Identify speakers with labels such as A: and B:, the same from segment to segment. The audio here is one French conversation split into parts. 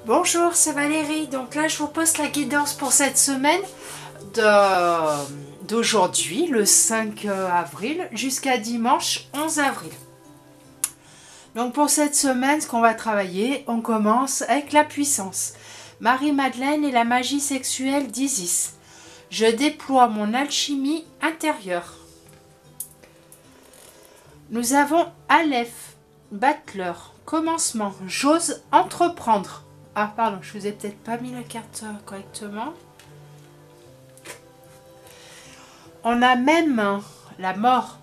A: Bonjour, c'est Valérie. Donc là, je vous poste la guidance pour cette semaine d'aujourd'hui, le 5 avril, jusqu'à dimanche 11 avril. Donc pour cette semaine, ce qu'on va travailler, on commence avec la puissance. Marie-Madeleine et la magie sexuelle d'Isis. Je déploie mon alchimie intérieure. Nous avons Aleph, battleur, commencement, j'ose entreprendre. Ah pardon, je vous ai peut-être pas mis la carte correctement. On a même la mort.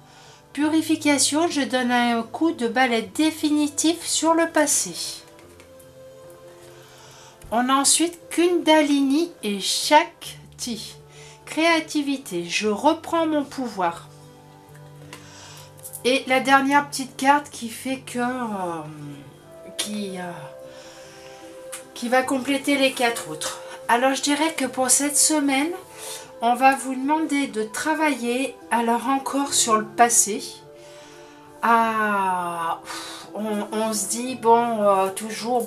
A: Purification, je donne un coup de balai définitif sur le passé. On a ensuite Kundalini et Shakti. Créativité, je reprends mon pouvoir. Et la dernière petite carte qui fait que... qui va compléter les 4 autres. Alors je dirais que pour cette semaine, on va vous demander de travailler alors encore sur le passé. On se dit bon toujours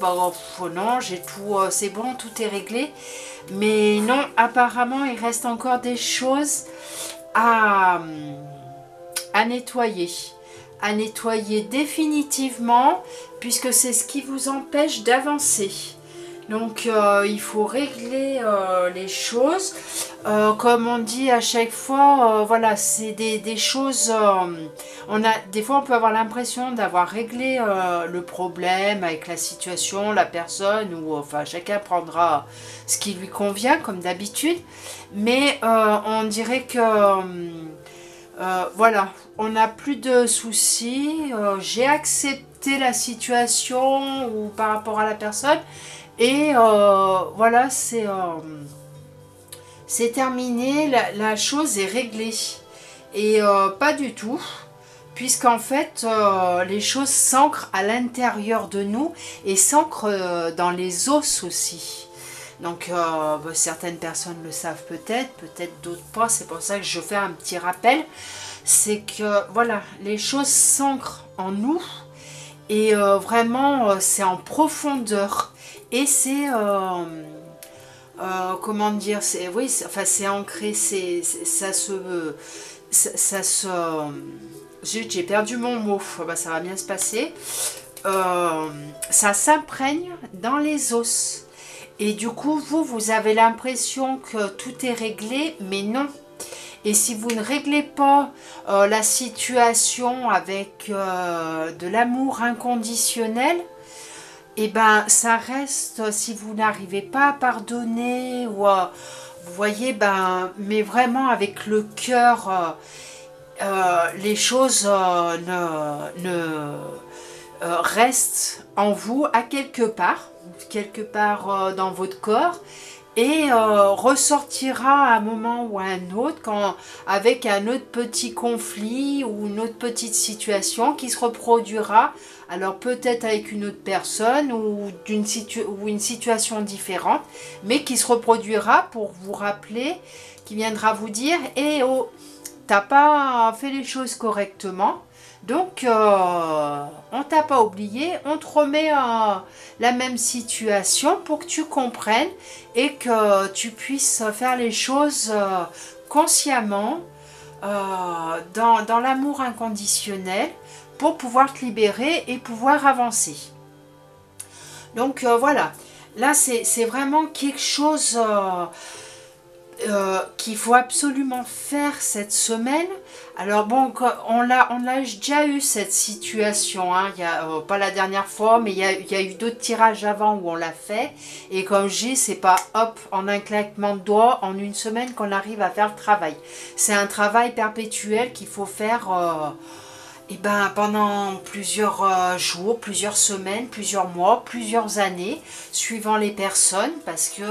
A: non j'ai tout c'est bon, tout est réglé, mais non, apparemment il reste encore des choses à nettoyer, définitivement, puisque c'est ce qui vous empêche d'avancer. Donc il faut régler les choses. Comme on dit à chaque fois, voilà, c'est des choses... des fois on peut avoir l'impression d'avoir réglé le problème avec la situation, la personne, ou enfin chacun prendra ce qui lui convient comme d'habitude. Mais on dirait que... voilà, on n'a plus de soucis. J'ai accepté la situation ou par rapport à la personne. Et voilà, c'est terminé, la chose est réglée. Et pas du tout, puisqu'en fait, les choses s'ancrent à l'intérieur de nous et s'ancrent dans les os aussi. Donc certaines personnes le savent peut-être d'autres pas, c'est pour ça que je fais un petit rappel. C'est que voilà, les choses s'ancrent en nous et vraiment c'est en profondeur. Et c'est, comment dire, c'est, oui, enfin c'est ancré, ça se, zut, j'ai perdu mon mot, bah, ça va bien se passer. Ça s'imprègne dans les os. Et du coup, vous avez l'impression que tout est réglé, mais non. Et si vous ne réglez pas la situation avec de l'amour inconditionnel, et ben ça reste, si vous n'arrivez pas à pardonner, ou vous voyez, mais vraiment avec le cœur, les choses restent en vous à quelque part dans votre corps, et ressortira à un moment ou à un autre avec un autre petit conflit ou une autre petite situation qui se reproduira, alors peut-être avec une autre personne ou une situation différente, mais qui se reproduira pour vous rappeler, qui viendra vous dire « Eh oh, t'as pas fait les choses correctement ». Donc, on t'a pas oublié, on te remet la même situation pour que tu comprennes et que tu puisses faire les choses consciemment, dans l'amour inconditionnel, pour pouvoir te libérer et pouvoir avancer. Donc, voilà, là c'est vraiment quelque chose qu'il faut absolument faire cette semaine. Alors bon, on a déjà eu cette situation, hein. Il y a, pas la dernière fois, mais il y a eu d'autres tirages avant où on l'a fait. Et comme je dis, c'est pas hop, en un claquement de doigts, en une semaine qu'on arrive à faire le travail. C'est un travail perpétuel qu'il faut faire pendant plusieurs jours, plusieurs semaines, plusieurs mois, plusieurs années, suivant les personnes, parce que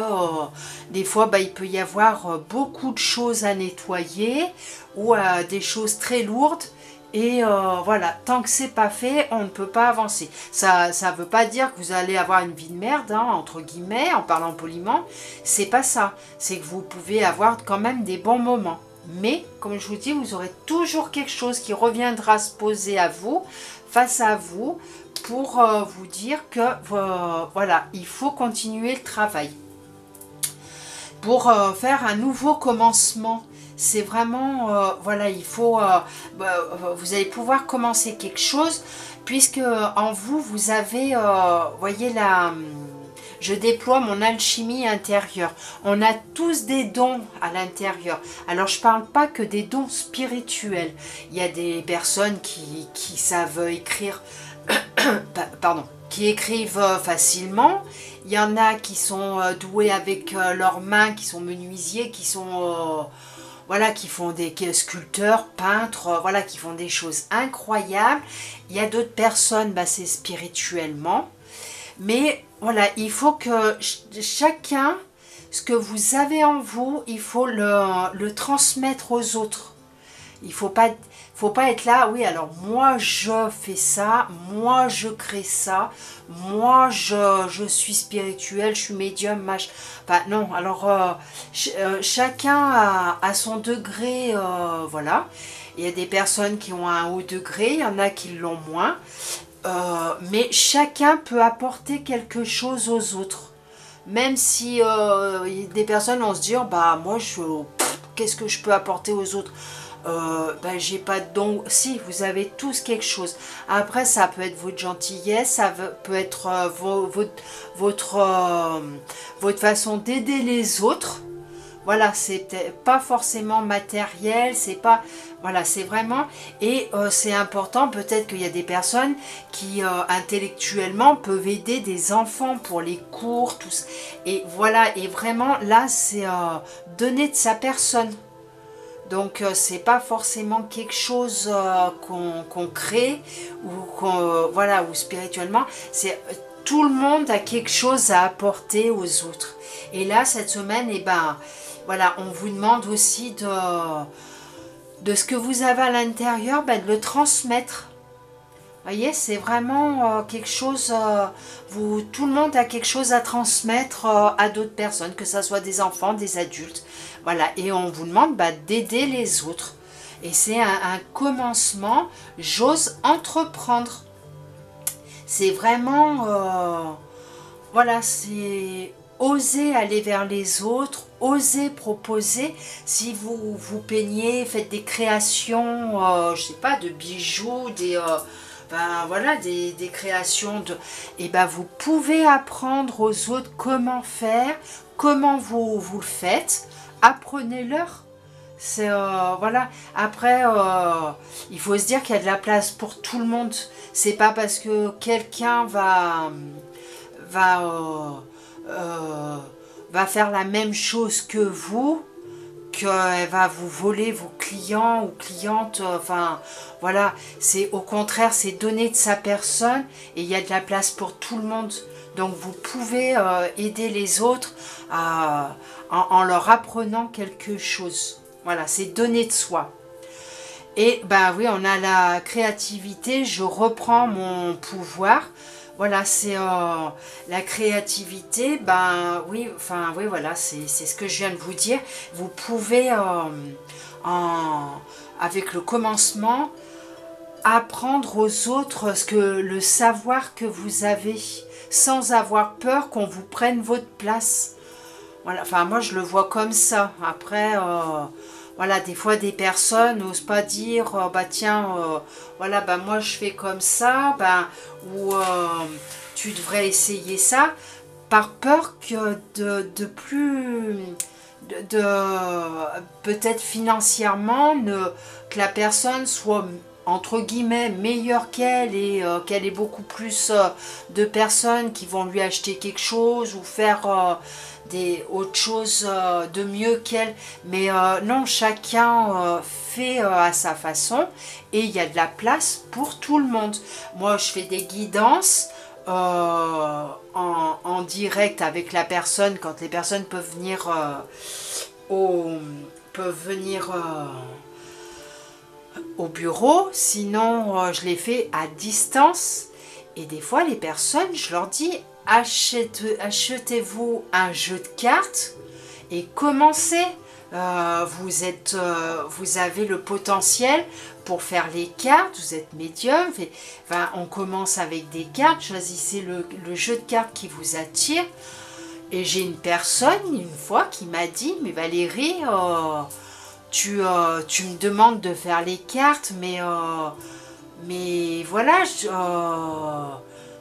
A: des fois il peut y avoir beaucoup de choses à nettoyer ou des choses très lourdes. Et voilà, tant que c'est pas fait, on ne peut pas avancer. Ça veut pas dire que vous allez avoir une vie de merde, hein, entre guillemets, en parlant poliment. C'est pas ça. C'est que vous pouvez avoir quand même des bons moments. Mais, comme je vous dis, vous aurez toujours quelque chose qui reviendra se poser à vous, face à vous, pour vous dire que voilà, il faut continuer le travail. Pour faire un nouveau commencement. C'est vraiment, voilà, il faut, vous allez pouvoir commencer quelque chose, puisque en vous, vous avez, voyez là, je déploie mon alchimie intérieure. On a tous des dons à l'intérieur. Alors, je ne parle pas que des dons spirituels. Il y a des personnes qui savent écrire, pardon, qui écrivent facilement. Il y en a qui sont doués avec leurs mains, qui sont menuisiers, qui sont... voilà, qui font des sculpteurs, peintres, voilà, qui font des choses incroyables. Il y a d'autres personnes, bah, c'est spirituellement. Mais voilà, il faut que chacun, ce que vous avez en vous, il faut le transmettre aux autres. Il faut pas être là, oui, alors moi je fais ça, moi je crée ça, moi je suis spirituel, je suis médium, enfin non, alors chacun a son degré, voilà. Il y a des personnes qui ont un haut degré, il y en a qui l'ont moins, mais chacun peut apporter quelque chose aux autres. Même si des personnes vont se dire, bah moi qu'est-ce que je peux apporter aux autres? Ben, j'ai pas de don. Si, vous avez tous quelque chose. Après, ça peut être votre gentillesse, ça peut être votre façon d'aider les autres. Voilà, c'est pas forcément matériel, c'est pas... Voilà, c'est vraiment... Et c'est important, peut-être qu'il y a des personnes qui, intellectuellement, peuvent aider des enfants pour les cours, tout ça. Et voilà, et vraiment, là, c'est donner de sa personne. Donc c'est pas forcément quelque chose qu'on crée ou voilà, ou spirituellement, c'est tout le monde a quelque chose à apporter aux autres. Et là cette semaine, et ben voilà, on vous demande aussi de ce que vous avez à l'intérieur, ben, de le transmettre. Vous voyez, c'est vraiment quelque chose, tout le monde a quelque chose à transmettre à d'autres personnes, que ce soit des enfants, des adultes. Voilà, et on vous demande bah, d'aider les autres. Et c'est un commencement, j'ose entreprendre. C'est vraiment, voilà, c'est oser aller vers les autres, oser proposer. Si vous peignez, faites des créations, je sais pas, de bijoux, ben voilà, des créations de... Et ben vous pouvez apprendre aux autres comment faire, comment vous le faites, apprenez-leur. C'est voilà. Après, il faut se dire qu'il y a de la place pour tout le monde. C'est pas parce que quelqu'un va faire la même chose que vous qu'elle va vous voler vos clients ou clientes, enfin voilà, c'est au contraire, c'est donner de sa personne et il y a de la place pour tout le monde. Donc vous pouvez aider les autres en leur apprenant quelque chose. Voilà, c'est donner de soi. Et ben oui, on a la créativité, je reprends mon pouvoir. Voilà, c'est la créativité, ben oui, enfin oui, voilà, c'est ce que je viens de vous dire. Vous pouvez, avec le commencement, apprendre aux autres le savoir que vous avez, sans avoir peur qu'on vous prenne votre place. Voilà, enfin moi je le vois comme ça. Après, voilà, des fois des personnes n'osent pas dire, bah tiens, voilà, bah moi je fais comme ça, bah, ou tu devrais essayer ça, par peur que peut-être financièrement, que la personne soit entre guillemets meilleure qu'elle et qu'elle ait beaucoup plus de personnes qui vont lui acheter quelque chose ou faire autre chose de mieux qu'elle. Mais non, chacun fait à sa façon et il y a de la place pour tout le monde. Moi je fais des guidances en direct avec la personne quand les personnes peuvent venir au bureau, sinon je les fais à distance. Et des fois les personnes, je leur dis achetez-vous un jeu de cartes et commencez, vous avez le potentiel pour faire les cartes, vous êtes médium, enfin, on commence avec des cartes, choisissez le jeu de cartes qui vous attire. Et j'ai une personne, une fois, qui m'a dit, mais Valérie, tu me demandes de faire les cartes, mais voilà,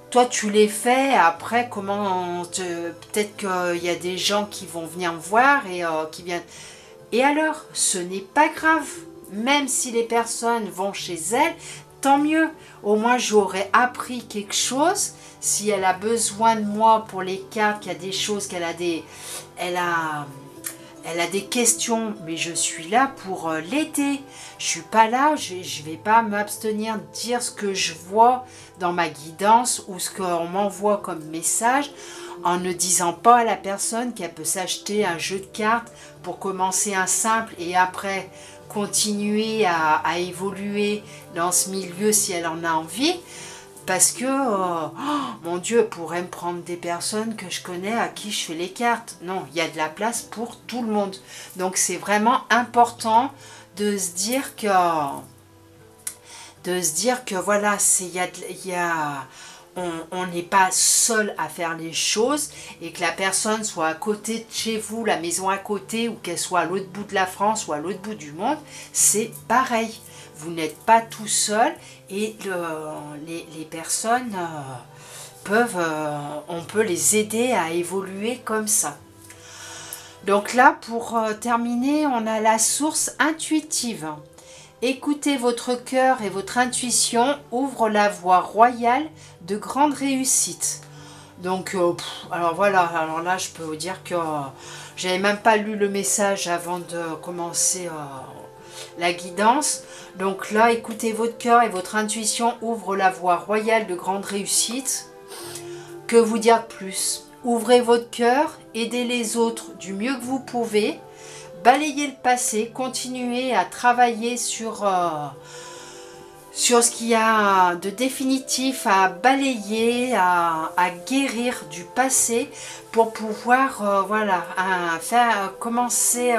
A: toi tu les fais, après peut-être qu'il y a des gens qui vont venir me voir et qui viennent. Et alors, ce n'est pas grave, même si les personnes vont chez elles, tant mieux, au moins j'aurais appris quelque chose. Si elle a besoin de moi pour les cartes, qu'il y a des choses, elle a des questions, mais je suis là pour l'aider. Je suis pas là, je vais pas m'abstenir de dire ce que je vois dans ma guidance ou ce qu'on m'envoie comme message, en ne disant pas à la personne qu'elle peut s'acheter un jeu de cartes pour commencer un simple et après continuer à évoluer dans ce milieu si elle en a envie. Parce que, mon Dieu, elle pourrait me prendre des personnes que je connais à qui je fais les cartes. Non, il y a de la place pour tout le monde. Donc c'est vraiment important de se dire que voilà, on n'est pas seul à faire les choses, et que la personne soit à côté de chez vous, la maison à côté, ou qu'elle soit à l'autre bout de la France ou à l'autre bout du monde, c'est pareil. Vous n'êtes pas tout seul, et les personnes on peut les aider à évoluer comme ça. Donc là, pour terminer, on a la source intuitive. Écoutez votre cœur et votre intuition ouvre la voie royale de grande réussite. Donc, alors voilà, alors là, je peux vous dire que j'avais même pas lu le message avant de commencer la guidance. Donc là, écoutez votre cœur et votre intuition ouvre la voie royale de grande réussite. Que vous dire de plus? Ouvrez votre cœur, aidez les autres du mieux que vous pouvez, balayez le passé, continuez à travailler sur ce qu'il y a de définitif à balayer, à guérir du passé pour pouvoir voilà, commencer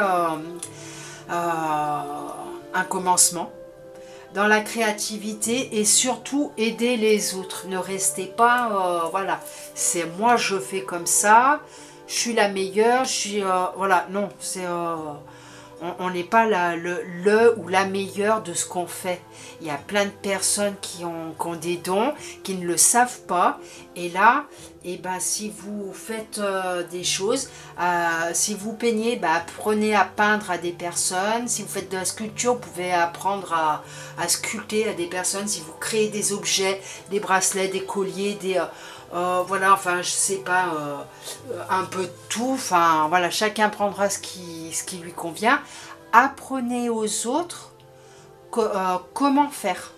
A: un commencement dans la créativité et surtout aider les autres. Ne restez pas, voilà, c'est moi je fais comme ça, je suis la meilleure, je suis, voilà, non, c'est, on n'est pas le ou la meilleure de ce qu'on fait. Il y a plein de personnes qui ont des dons, qui ne le savent pas, et là, et ben, si vous faites des choses, si vous peignez, apprenez à peindre à des personnes. Si vous faites de la sculpture, vous pouvez apprendre à sculpter à des personnes. Si vous créez des objets, des bracelets, des colliers, voilà, enfin, je sais pas, un peu de tout. Enfin, voilà, chacun prendra ce qui lui convient. Apprenez aux autres comment faire.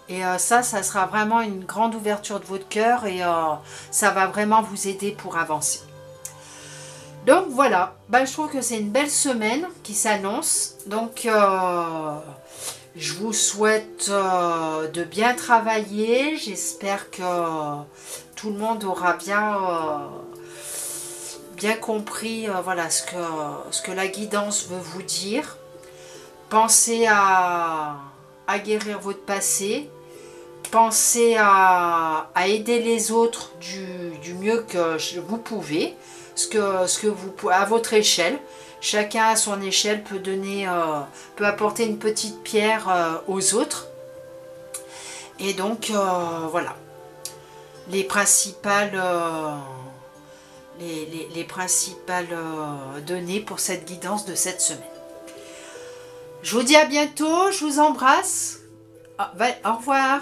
A: Et ça sera vraiment une grande ouverture de votre cœur, et ça va vraiment vous aider pour avancer. Donc voilà, je trouve que c'est une belle semaine qui s'annonce. Donc je vous souhaite de bien travailler. J'espère que tout le monde aura bien compris voilà, ce que la guidance veut vous dire. Pensez à guérir votre passé. Pensez à aider les autres du mieux que vous pouvez, à votre échelle. Chacun à son échelle peut apporter une petite pierre aux autres. Et donc voilà, les principales données pour cette guidance de cette semaine. Je vous dis à bientôt, je vous embrasse. Au revoir.